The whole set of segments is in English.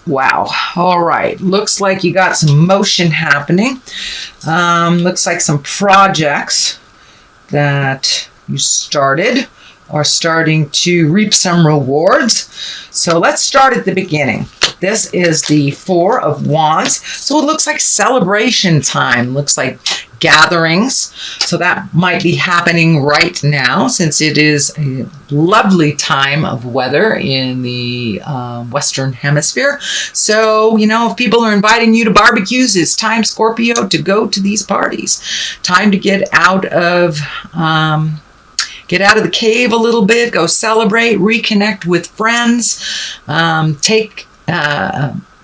Wow. All right. Looks like you got some motion happening. Looks like some projects that you started are starting to reap some rewards. So let's start at the beginning. This is the Four of Wands. So it looks like celebration time. Looks like gatherings. So that might be happening right now since it is a lovely time of weather in the Western Hemisphere. So, you know, if people are inviting you to barbecues, it's time, Scorpio, to go to these parties. Time to get out of the cave a little bit, go celebrate, reconnect with friends,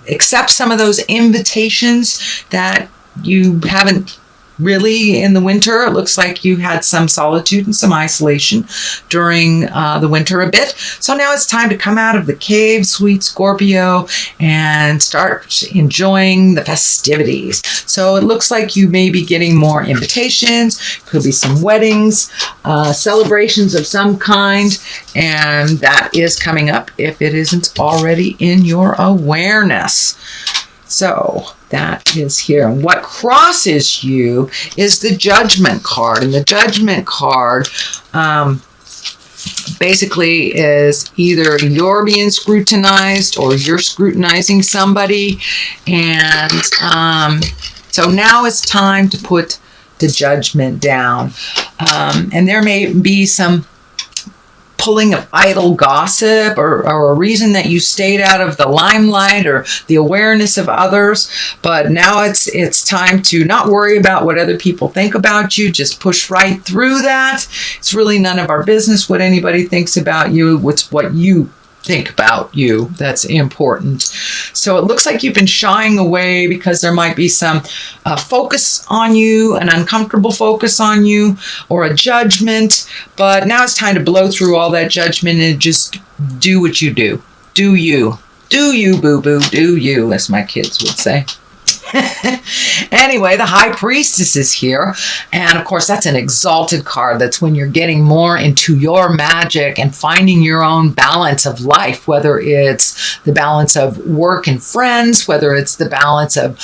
accept some of those invitations that you haven't really in the winter. It looks like you had some solitude and some isolation during the winter a bit. So now it's time to come out of the cave, sweet Scorpio, and start enjoying the festivities. So it looks like you may be getting more invitations, could be some weddings, celebrations of some kind, and that is coming up if it isn't already in your awareness. So that is here. And what crosses you is the Judgment card. And the Judgment card basically is either you're being scrutinized or you're scrutinizing somebody. And so now it's time to put the judgment down. And there may be some pulling of idle gossip or a reason that you stayed out of the limelight or the awareness of others. But now it's time to not worry about what other people think about you. Just push right through that. It's really none of our business what anybody thinks about you. It's what you think about you that's important. So it looks like you've been shying away because there might be some focus on you, an uncomfortable focus on you, or a judgment. But now it's time to blow through all that judgment and just do what you do. Do you. Do you, boo-boo. Do you, as my kids would say. Anyway, the High Priestess is here. And of course, that's an exalted card. That's when you're getting more into your magic and finding your own balance of life, whether it's the balance of work and friends, whether it's the balance of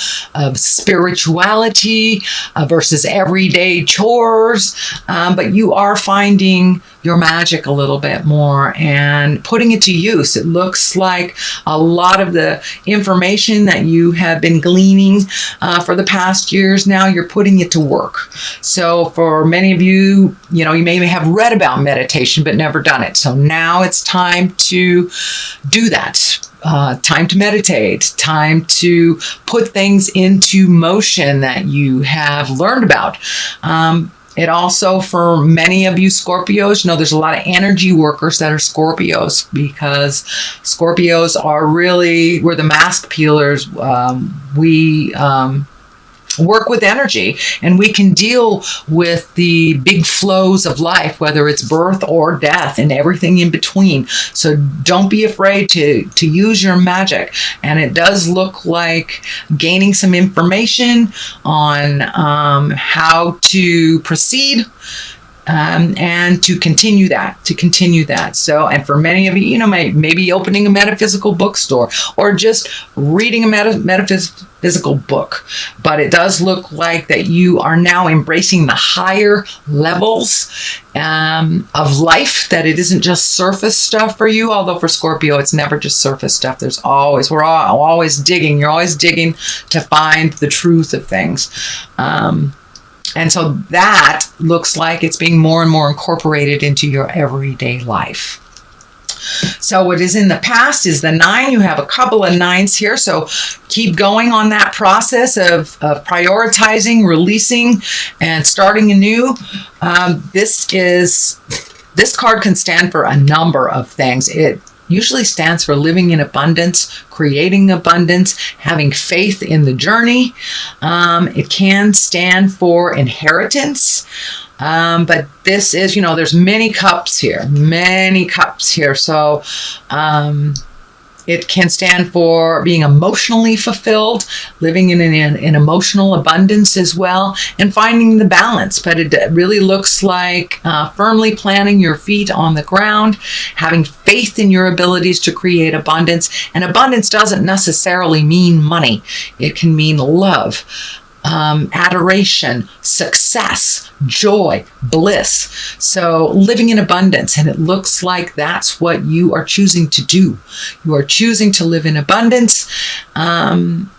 spirituality versus everyday chores. But you are finding your magic a little bit more and putting it to use. It looks like a lot of the information that you have been gleaning for the past years, now you're putting it to work. So for many of you, you know, you may have read about meditation but never done it. So now it's time to do that. Time to meditate, time to put things into motion that you have learned about. It also, for many of you Scorpios, you know, there's a lot of energy workers that are Scorpios because Scorpios are really, we're the mask peelers. We work with energy and we can deal with the big flows of life, whether it's birth or death and everything in between. So don't be afraid to use your magic. And it does look like gaining some information on how to proceed and to continue that. So, and for many of you, you know, maybe opening a metaphysical bookstore or just reading a metaphysical book. But it does look like that you are now embracing the higher levels of life, that it isn't just surface stuff for you. Although for Scorpio, it's never just surface stuff. We're always digging. You're always digging to find the truth of things. And so that looks like it's being more and more incorporated into your everyday life. So what is in the past is the 9. You have a couple of 9s here. So keep going on that process of prioritizing, releasing, and starting anew. This card can stand for a number of things. It usually stands for living in abundance, creating abundance, having faith in the journey. It can stand for inheritance. But this is, you know, there's many cups here. So It can stand for being emotionally fulfilled, living in an emotional abundance as well, and finding the balance. But it really looks like firmly planting your feet on the ground, having faith in your abilities to create abundance. And abundance doesn't necessarily mean money. It can mean love, adoration, success, joy, bliss. So living in abundance, and it looks like that's what you are choosing to do. You are choosing to live in abundance, and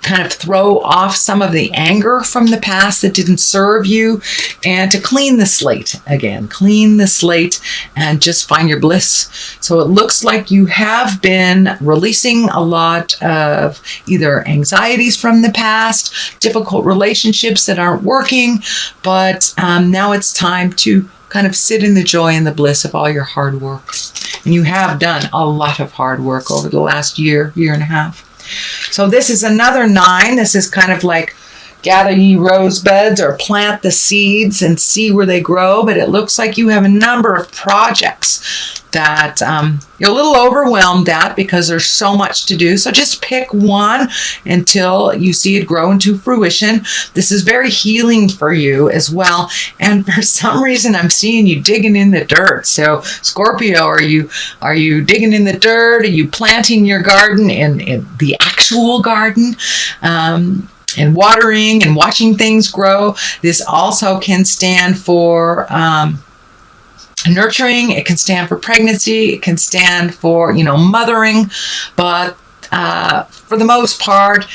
kind of throw off some of the anger from the past that didn't serve you, and to clean the slate again, clean the slate and just find your bliss. So it looks like you have been releasing a lot of either anxieties from the past, difficult relationships that aren't working, but now it's time to kind of sit in the joy and the bliss of all your hard work. And you have done a lot of hard work over the last year and a half. So this is another 9. This is kind of like gather ye rosebuds or plant the seeds and see where they grow. But it looks like you have a number of projects that you're a little overwhelmed at because there's so much to do. So just pick one until you see it grow into fruition. This is very healing for you as well. And for some reason, I'm seeing you digging in the dirt. So Scorpio, are you digging in the dirt? Are you planting your garden in the actual garden? And watering and watching things grow. This also can stand for nurturing. It can stand for pregnancy. It can stand for, mothering. But for the most part,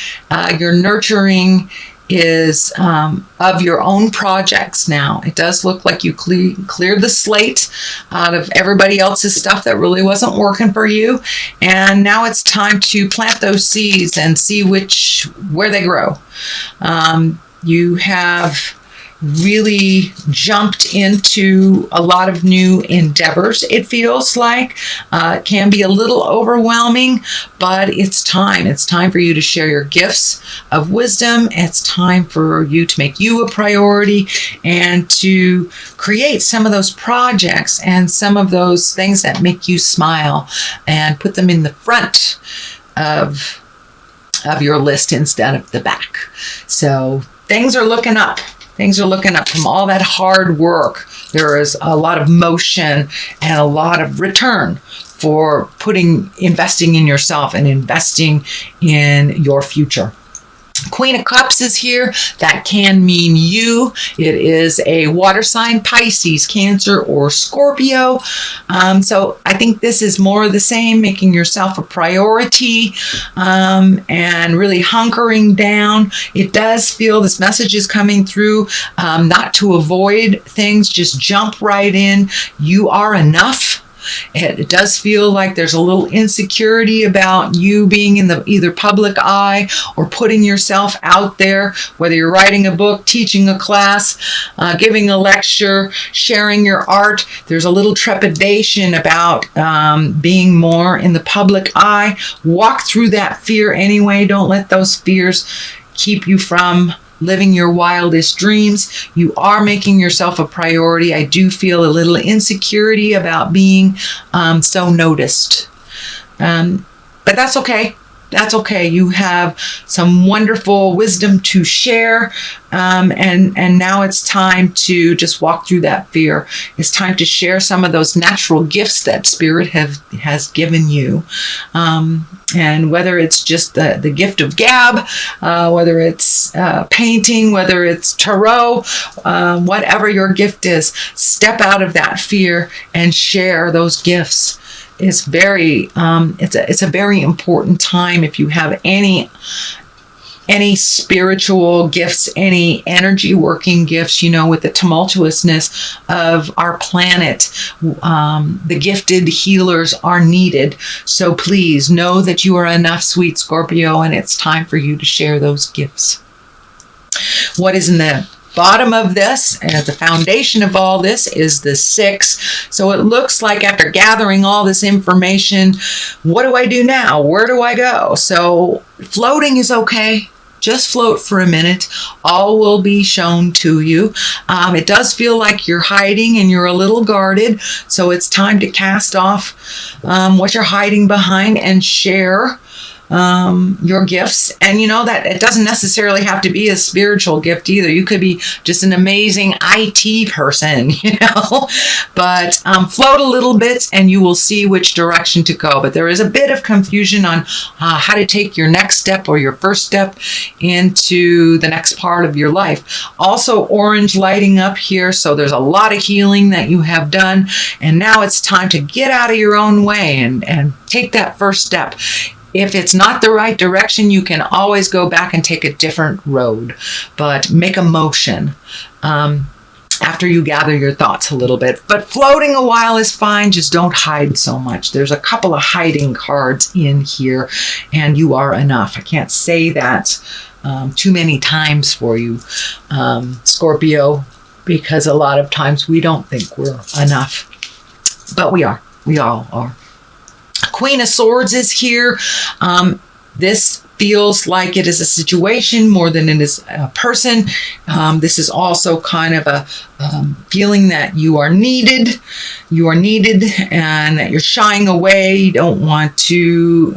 your nurturing is of your own projects now. It does look like you cleared the slate out of everybody else's stuff that really wasn't working for you. And now it's time to plant those seeds and see where they grow. You have really jumped into a lot of new endeavors, it feels like. It can be a little overwhelming, but it's time. It's time for you to share your gifts of wisdom. It's time for you to make you a priority and to create some of those projects and some of those things that make you smile and put them in the front of your list instead of the back. So things are looking up. Things are looking up from all that hard work. There is a lot of motion and a lot of return for investing in yourself and investing in your future. Queen of Cups is here. That can mean you. It is a water sign, Pisces, Cancer, or Scorpio. So I think this is more of the same, making yourself a priority and really hunkering down. It does feel this message is coming through, not to avoid things, just jump right in. You are enough. It does feel like there's a little insecurity about you being in the either public eye or putting yourself out there, whether you're writing a book, teaching a class, giving a lecture, sharing your art. There's a little trepidation about being more in the public eye. Walk through that fear anyway. Don't let those fears keep you from living your wildest dreams. You are making yourself a priority. I do feel a little insecurity about being so noticed. But that's okay. That's okay. You have some wonderful wisdom to share. And now it's time to just walk through that fear. It's time to share some of those natural gifts that Spirit has given you. And whether it's just the gift of gab, whether it's painting, whether it's tarot, whatever your gift is, step out of that fear and share those gifts. It's it's a very important time if you have any spiritual gifts, any energy working gifts, with the tumultuousness of our planet. The gifted healers are needed. So please know that you are enough, sweet Scorpio, and it's time for you to share those gifts. What is in the bottom of this, and at the foundation of all this, is the 6. So it looks like after gathering all this information, what do I do now? Where do I go? So floating is okay. Just float for a minute. All will be shown to you. It does feel like you're hiding and you're a little guarded. So it's time to cast off what you're hiding behind and share your gifts. And you know that it doesn't necessarily have to be a spiritual gift either. You could be just an amazing IT person, you know, but float a little bit and you will see which direction to go. But there is a bit of confusion on how to take your next step or your first step into the next part of your life. Also orange lighting up here. So there's a lot of healing that you have done. And now it's time to get out of your own way and take that first step. If it's not the right direction, you can always go back and take a different road, but make a motion after you gather your thoughts a little bit. But floating a while is fine. Just don't hide so much. There's a couple of hiding cards in here, and you are enough. I can't say that too many times for you, Scorpio, because a lot of times we don't think we're enough, but we are. We all are. Queen of Swords is here. This feels like it is a situation more than it is a person. This is also kind of a feeling that you are needed. You are needed and that you're shying away. You don't want to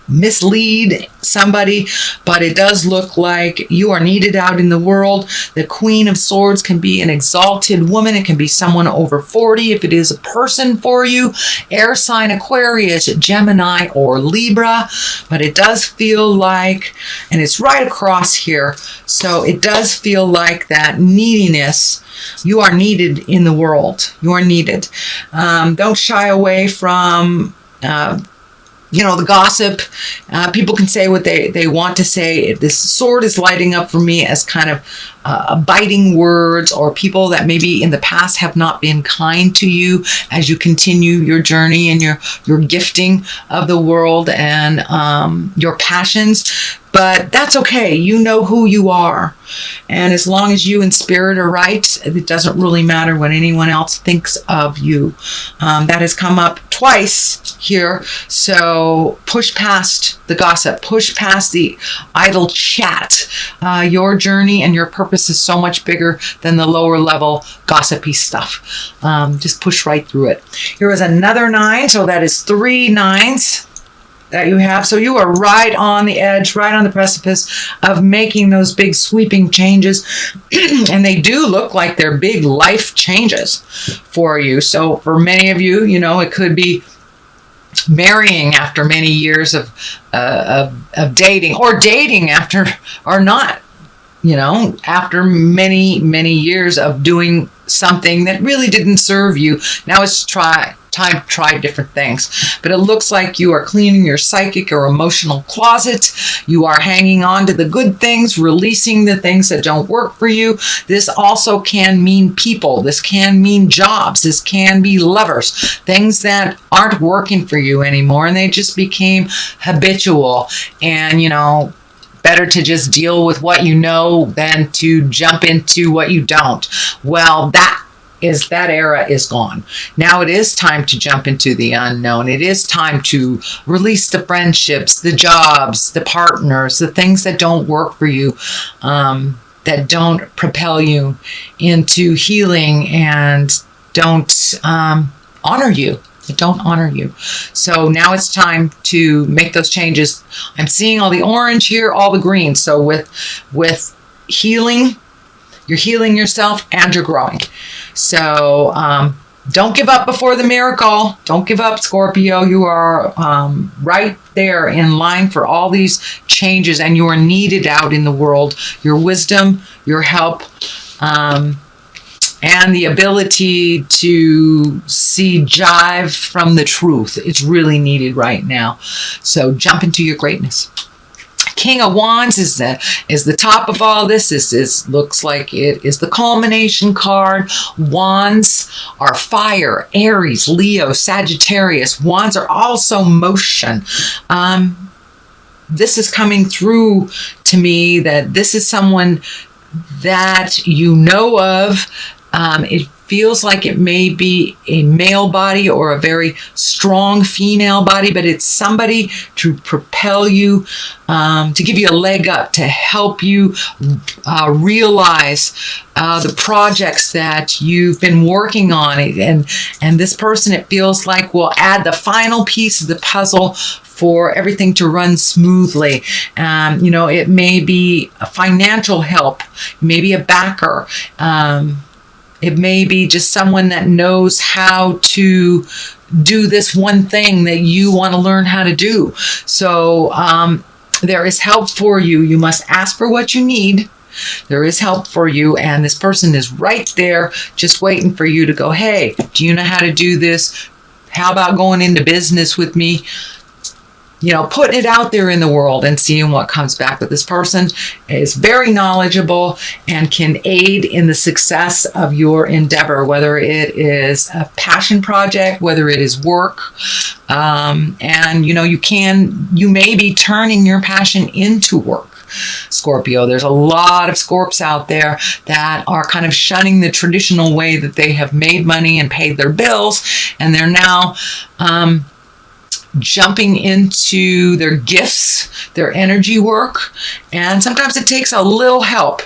mislead somebody, but it does look like you are needed out in the world. The Queen of Swords can be an exalted woman. It can be someone over 40 if it is a person for you. Air sign Aquarius, Gemini, or Libra. But it does feel like, and it's right across here, so it does feel like that neediness. You are needed in the world. You are needed. Don't shy away from the gossip. People can say what they want to say. This sword is lighting up for me as kind of biting words, or people that maybe in the past have not been kind to you as you continue your journey and your gifting of the world and your passions. But that's okay. You know who you are. And as long as you in spirit are right, it doesn't really matter what anyone else thinks of you. That has come up twice here. So push past the gossip. Push past the idle chat. Your journey and your purpose is so much bigger than the lower level gossipy stuff. Just push right through it. Here is another 9. So that is 3 9s. That you have. So you are right on the edge, right on the precipice of making those big sweeping changes. And they do look like they're big life changes for you. So for many of you, it could be marrying after many years of dating, or dating after, or not, after many, many years of doing something that really didn't serve you. Now it's time to try different things. But it looks like you are cleaning your psychic or emotional closet. You are hanging on to the good things, releasing the things that don't work for you. This also can mean people. This can mean jobs. This can be lovers. Things that aren't working for you anymore, and they just became habitual. And, better to just deal with what you know than to jump into what you don't. Well, that era is gone. Now it is time to jump into the unknown. It is time to release the friendships, the jobs, the partners, the things that don't work for you, that don't propel you into healing and don't honor you. That don't honor you. So now it's time to make those changes. I'm seeing all the orange here, all the green. So with healing, you're healing yourself and you're growing. So don't give up before the miracle. Don't give up, Scorpio. You are right there in line for all these changes, and you are needed out in the world. Your wisdom, your help, and the ability to see jive from the truth. It's really needed right now. So jump into your greatness. King of Wands is the top of all this. This looks like it is the culmination card. Wands are fire, Aries, Leo, Sagittarius. Wands are also motion. This is coming through to me that this is someone that you know of. It feels like it may be a male body or a very strong female body, but it's somebody to propel you, to give you a leg up, to help you realize the projects that you've been working on. And this person, it feels like, will add the final piece of the puzzle for everything to run smoothly. It may be a financial help, maybe a backer. It may be just someone that knows how to do this one thing that you want to learn how to do. So there is help for you. You must ask for what you need. There is help for you, and this person is right there just waiting for you to go, hey, do you know how to do this? How about going into business with me? Putting it out there in the world and seeing what comes back. But this person is very knowledgeable and can aid in the success of your endeavor, whether it is a passion project, whether it is work. You may be turning your passion into work. Scorpio, there's a lot of Scorps out there that are kind of shunning the traditional way that they have made money and paid their bills, and they're now jumping into their gifts, their energy work. And sometimes it takes a little help.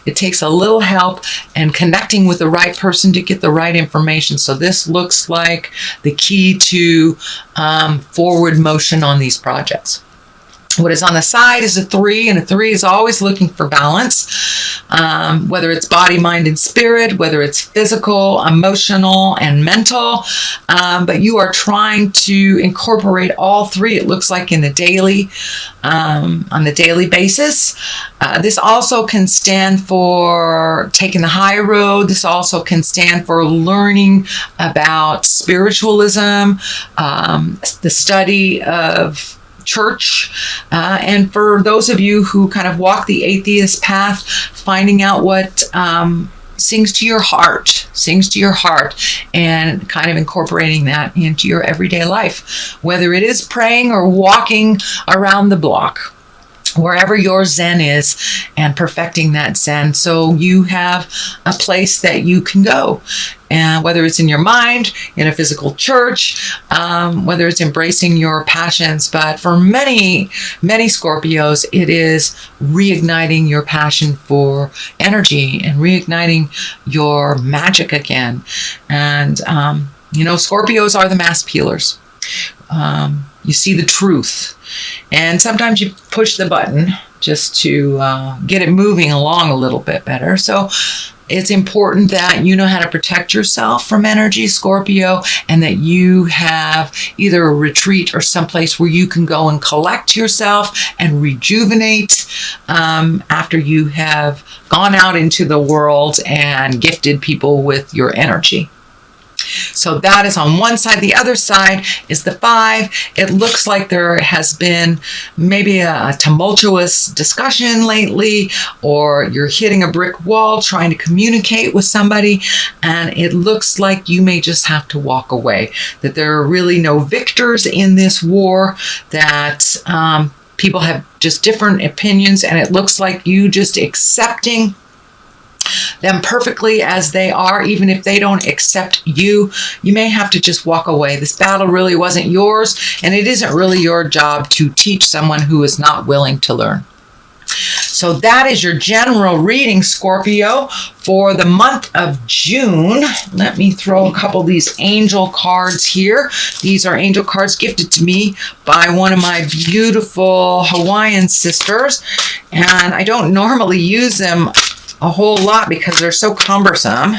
It takes a little help and connecting with the right person to get the right information. So this looks like the key to forward motion on these projects. What is on the side is a 3, and a 3 is always looking for balance, whether it's body, mind, and spirit, whether it's physical, emotional, and mental. But you are trying to incorporate all 3, it looks like, in the daily, on the daily basis. This also can stand for taking the high road. This also can stand for learning about spiritualism, the study of church, and for those of you who kind of walk the atheist path, finding out what sings to your heart, and kind of incorporating that into your everyday life, whether it is praying or walking around the block, wherever your Zen is, and perfecting that Zen so you have a place that you can go. And whether it's in your mind, in a physical church, whether it's embracing your passions. But for many, many Scorpios, it is reigniting your passion for energy and reigniting your magic again. And, Scorpios are the mask peelers. You see the truth. And sometimes you push the button just to get it moving along a little bit better. So it's important that you know how to protect yourself from energy, Scorpio, and that you have either a retreat or someplace where you can go and collect yourself and rejuvenate after you have gone out into the world and gifted people with your energy. So that is on one side. The other side is the 5. It looks like there has been maybe a tumultuous discussion lately, or you're hitting a brick wall trying to communicate with somebody, and it looks like you may just have to walk away, that there are really no victors in this war, that people have just different opinions, and it looks like you just accepting them perfectly as they are. Even if they don't accept you, you may have to just walk away. This battle really wasn't yours, and it isn't really your job to teach someone who is not willing to learn. So that is your general reading, Scorpio, for the month of June. Let me throw a couple of these angel cards here. These are angel cards gifted to me by one of my beautiful Hawaiian sisters, and I don't normally use them a whole lot because they're so cumbersome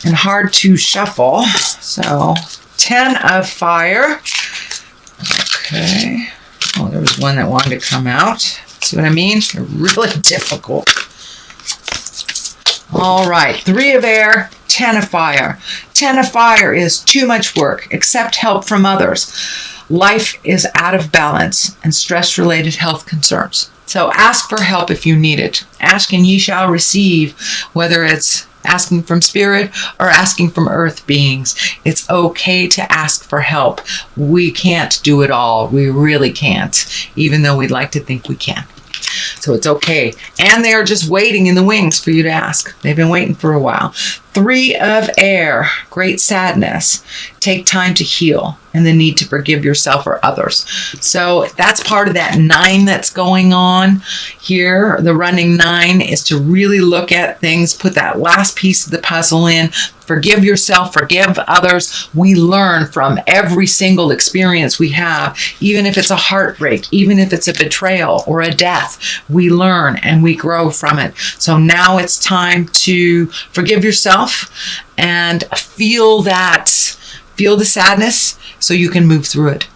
and hard to shuffle. So 10 of fire. Okay. Oh, there was one that wanted to come out. See what I mean? They're really difficult. All right. 3 of air, 10 of fire. 10 of fire is too much work. Accept help from others. Life is out of balance and stress-related health concerns. So ask for help if you need it. Ask and ye shall receive, whether it's asking from spirit or asking from earth beings. It's okay to ask for help. We can't do it all. We really can't, even though we'd like to think we can. So it's okay. And they're just waiting in the wings for you to ask. They've been waiting for a while. 3 of air, great sadness. Take time to heal and the need to forgive yourself or others. So that's part of that 9 that's going on here. The running 9 is to really look at things, put that last piece of the puzzle in, forgive yourself, forgive others. We learn from every single experience we have, even if it's a heartbreak, even if it's a betrayal or a death, we learn and we grow from it. So now it's time to forgive yourself and feel the sadness so you can move through it.